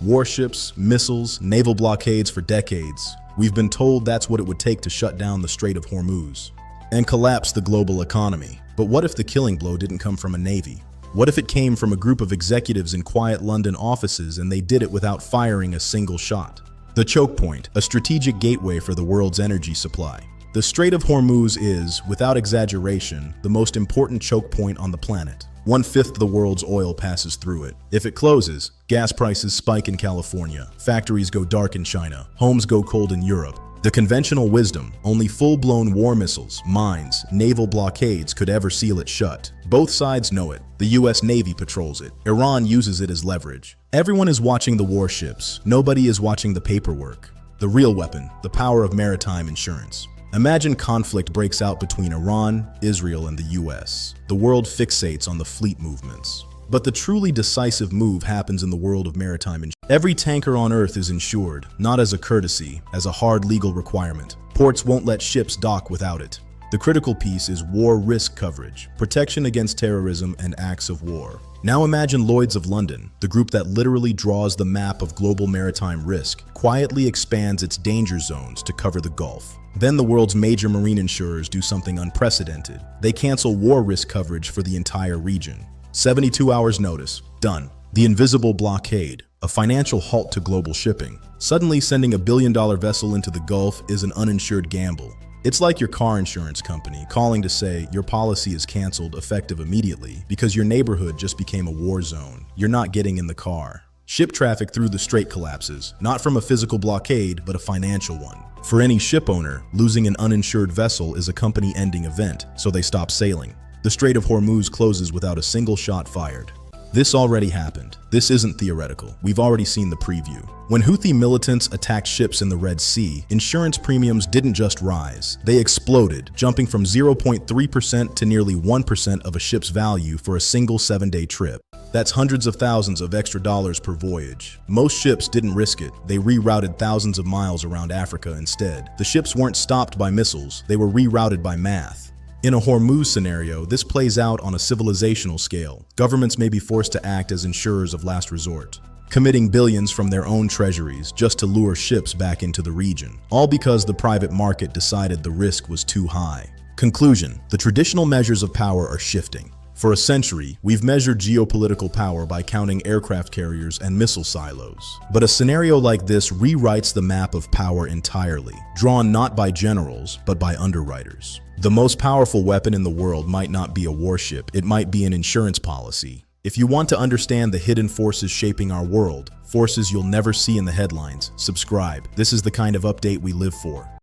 Warships, missiles, naval blockades for decades. We've been told that's what it would take to shut down the Strait of Hormuz and collapse the global economy. But what if the killing blow didn't come from a navy? What if it came from a group of executives in quiet London offices and they did it without firing a single shot? The choke point, a strategic gateway for the world's energy supply. The Strait of Hormuz is, without exaggeration, the most important choke point on the planet. 1/5 of the world's oil passes through it. If it closes, gas prices spike in California, factories go dark in China, homes go cold in Europe. The conventional wisdom, only full-blown war missiles, mines, naval blockades could ever seal it shut. Both sides know it. The US Navy patrols it. Iran uses it as leverage. Everyone is watching the warships. Nobody is watching the paperwork. The real weapon, the power of maritime insurance. Imagine conflict breaks out between Iran, Israel, and the US. The world fixates on the fleet movements. But the truly decisive move happens in the world of maritime insurance. Every tanker on Earth is insured, not as a courtesy, as a hard legal requirement. Ports won't let ships dock without it. The critical piece is war risk coverage, protection against terrorism and acts of war. Now imagine Lloyd's of London, the group that literally draws the map of global maritime risk, quietly expands its danger zones to cover the Gulf. Then the world's major marine insurers do something unprecedented. They cancel war risk coverage for the entire region. 72 hours notice, done. The invisible blockade, a financial halt to global shipping. Suddenly sending a billion-dollar vessel into the Gulf is an uninsured gamble. It's like your car insurance company calling to say your policy is canceled effective immediately because your neighborhood just became a war zone. You're not getting in the car. Ship traffic through the strait collapses, not from a physical blockade, but a financial one. For any ship owner, losing an uninsured vessel is a company-ending event, so they stop sailing. The Strait of Hormuz closes without a single shot fired. This already happened. This isn't theoretical. We've already seen the preview. When Houthi militants attacked ships in the Red Sea, insurance premiums didn't just rise. They exploded, jumping from 0.3% to nearly 1% of a ship's value for a single 7-day trip. That's hundreds of thousands of extra dollars per voyage. Most ships didn't risk it. They rerouted thousands of miles around Africa instead. The ships weren't stopped by missiles. They were rerouted by math. In a Hormuz scenario, this plays out on a civilizational scale. Governments may be forced to act as insurers of last resort, committing billions from their own treasuries just to lure ships back into the region, all because the private market decided the risk was too high. Conclusion: the traditional measures of power are shifting. For a century, we've measured geopolitical power by counting aircraft carriers and missile silos. But a scenario like this rewrites the map of power entirely, drawn not by generals, but by underwriters. The most powerful weapon in the world might not be a warship, it might be an insurance policy. If you want to understand the hidden forces shaping our world, forces you'll never see in the headlines, subscribe. This is the kind of update we live for.